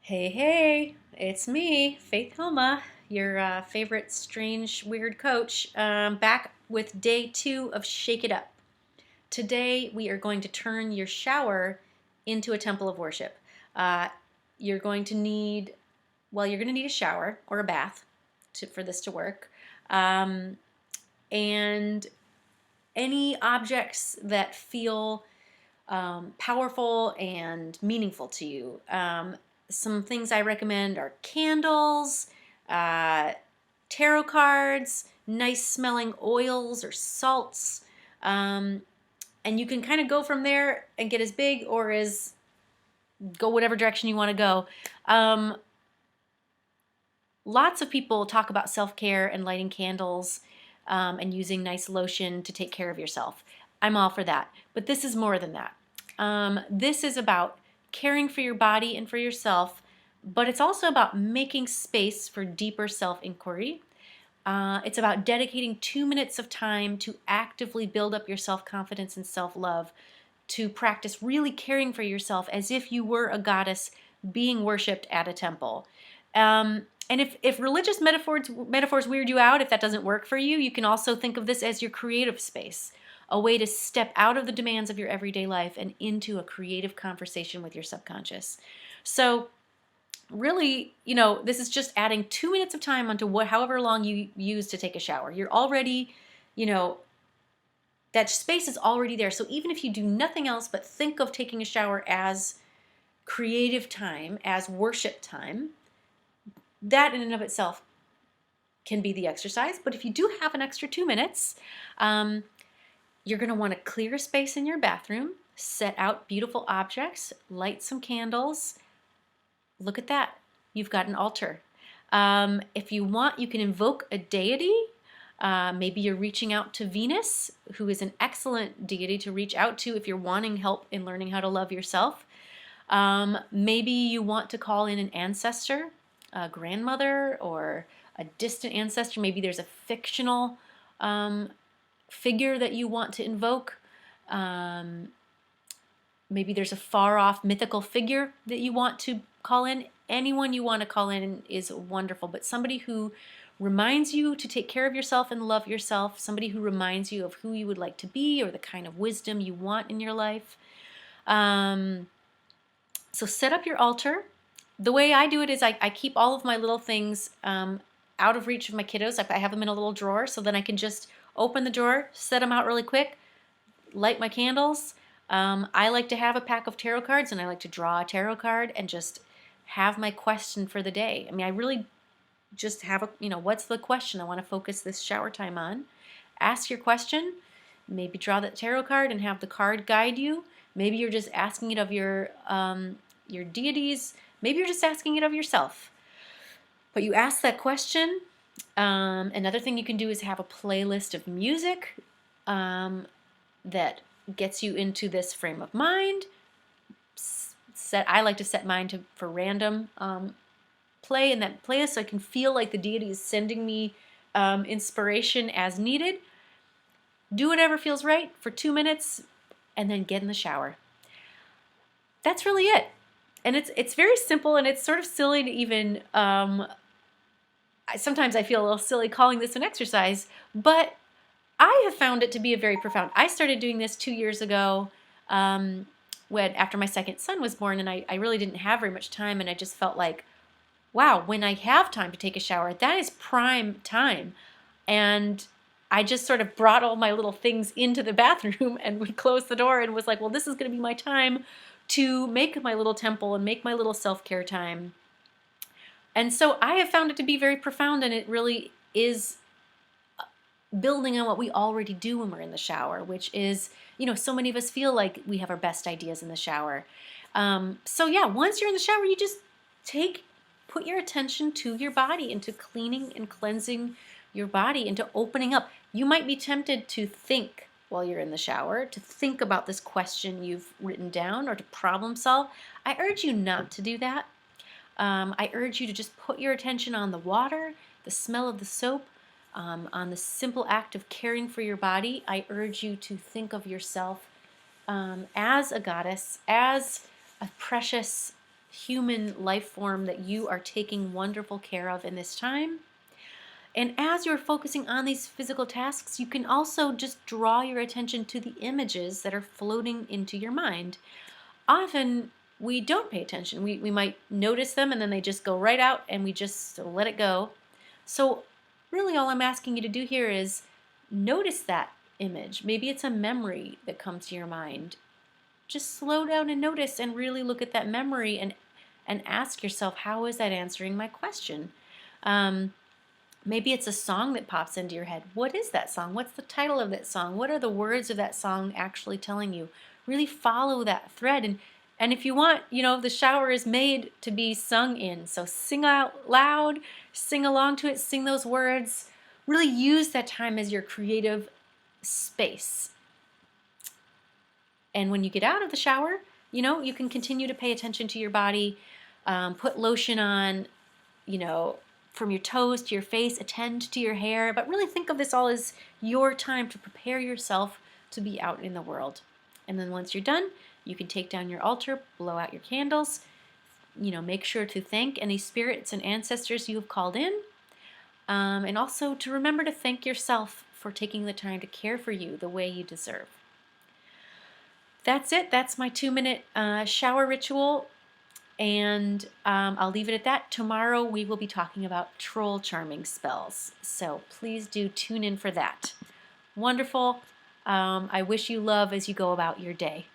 Hey, hey, it's me, Faith Hilma, your favorite strange, weird coach, back with day 2 of Shake It Up. Today, we are going to turn your shower into a temple of worship. Uh, you're going to need, you're going to need a shower or a bath for this to work. And any objects that feel powerful and meaningful to you. Some things I recommend are candles, uh, tarot cards, nice smelling oils or salts. And you can kind of go from there and get as big or as go whatever direction you want to go. Lots of people talk about self-care and lighting candles and using nice lotion to take care of yourself. I'm all for that. But this is more than that. This is about caring for your body and for yourself, but it's also about making space for deeper self-inquiry. It's about dedicating 2 minutes of time to actively build up your self-confidence and self-love, to practice really caring for yourself as if you were a goddess being worshipped at a temple. And if religious metaphors weird you out, if that doesn't work for you, you can also think of this as your creative space, a way to step out of the demands of your everyday life and into a creative conversation with your subconscious. So really, this is just adding 2 minutes of time onto however long you use to take a shower. You're already, that space is already there. So even if you do nothing else but think of taking a shower as creative time, as worship time, that in and of itself can be the exercise. But if you do have an extra 2 minutes, you're going to want to clear a space in your bathroom, set out beautiful objects, light some candles. Look at that. You've got an altar. If you want, you can invoke a deity. Maybe you're reaching out to Venus, who is an excellent deity to reach out to if you're wanting help in learning how to love yourself. Maybe you want to call in an ancestor, a grandmother, or a distant ancestor. Maybe there's a fictional figure that you want to invoke. Maybe there's a far-off mythical figure that you want to call in. Anyone you want to call in is wonderful, but somebody who reminds you to take care of yourself and love yourself, somebody who reminds you of who you would like to be or the kind of wisdom you want in your life. So set up your altar. The way I do it is I keep all of my little things out of reach of my kiddos. I have them in a little drawer, so then I can just open the drawer, set them out really quick, light my candles. I like to have a pack of tarot cards, and I like to draw a tarot card and just have my question for the day. I mean, I really just have what's the question I want to focus this shower time on? Ask your question, maybe draw that tarot card and have the card guide you. Maybe you're just asking it of your deities. Maybe you're just asking it of yourself. But you ask that question. Another thing you can do is have a playlist of music that gets you into this frame of mind. I like to set mine for random play in that playlist so I can feel like the deity is sending me inspiration as needed. Do whatever feels right for 2 minutes and then get in the shower. That's really it. And it's very simple, and it's sort of silly to even, sometimes I feel a little silly calling this an exercise, but I have found it to be a very profound. I started doing this 2 years ago after my second son was born, and I really didn't have very much time, and I just felt like, wow, when I have time to take a shower, that is prime time. And I just sort of brought all my little things into the bathroom and would close the door and was like, well, this is going to be my time to make my little temple and make my little self-care time. And so I have found it to be very profound, and it really is building on what we already do when we're in the shower, which is, so many of us feel like we have our best ideas in the shower. So yeah, once you're in the shower, you just put your attention to your body, into cleaning and cleansing your body, into opening up. You might be tempted to think while you're in the shower, to think about this question you've written down or to problem solve. I urge you not to do that. I urge you to just put your attention on the water, the smell of the soap, on the simple act of caring for your body. I urge you to think of yourself as a goddess, as a precious human life form that you are taking wonderful care of in this time. And as you're focusing on these physical tasks, you can also just draw your attention to the images that are floating into your mind. Often we don't pay attention. We might notice them and then they just go right out and we just let it go. So really all I'm asking you to do here is notice that image. Maybe it's a memory that comes to your mind. Just slow down and notice and really look at that memory and ask yourself, how is that answering my question? Maybe it's a song that pops into your head. What is that song? What's the title of that song? What are the words of that song actually telling you? Really follow that thread. And if you want, the shower is made to be sung in. So sing out loud, sing along to it, sing those words. Really use that time as your creative space. And when you get out of the shower, you can continue to pay attention to your body, put lotion on, from your toes to your face, attend to your hair, but really think of this all as your time to prepare yourself to be out in the world. And then once you're done, you can take down your altar, blow out your candles, make sure to thank any spirits and ancestors you have called in, and also to remember to thank yourself for taking the time to care for you the way you deserve. That's it. That's my 2-minute shower ritual. And I'll leave it at that. Tomorrow we will be talking about troll charming spells. So please do tune in for that. Wonderful. I wish you love as you go about your day.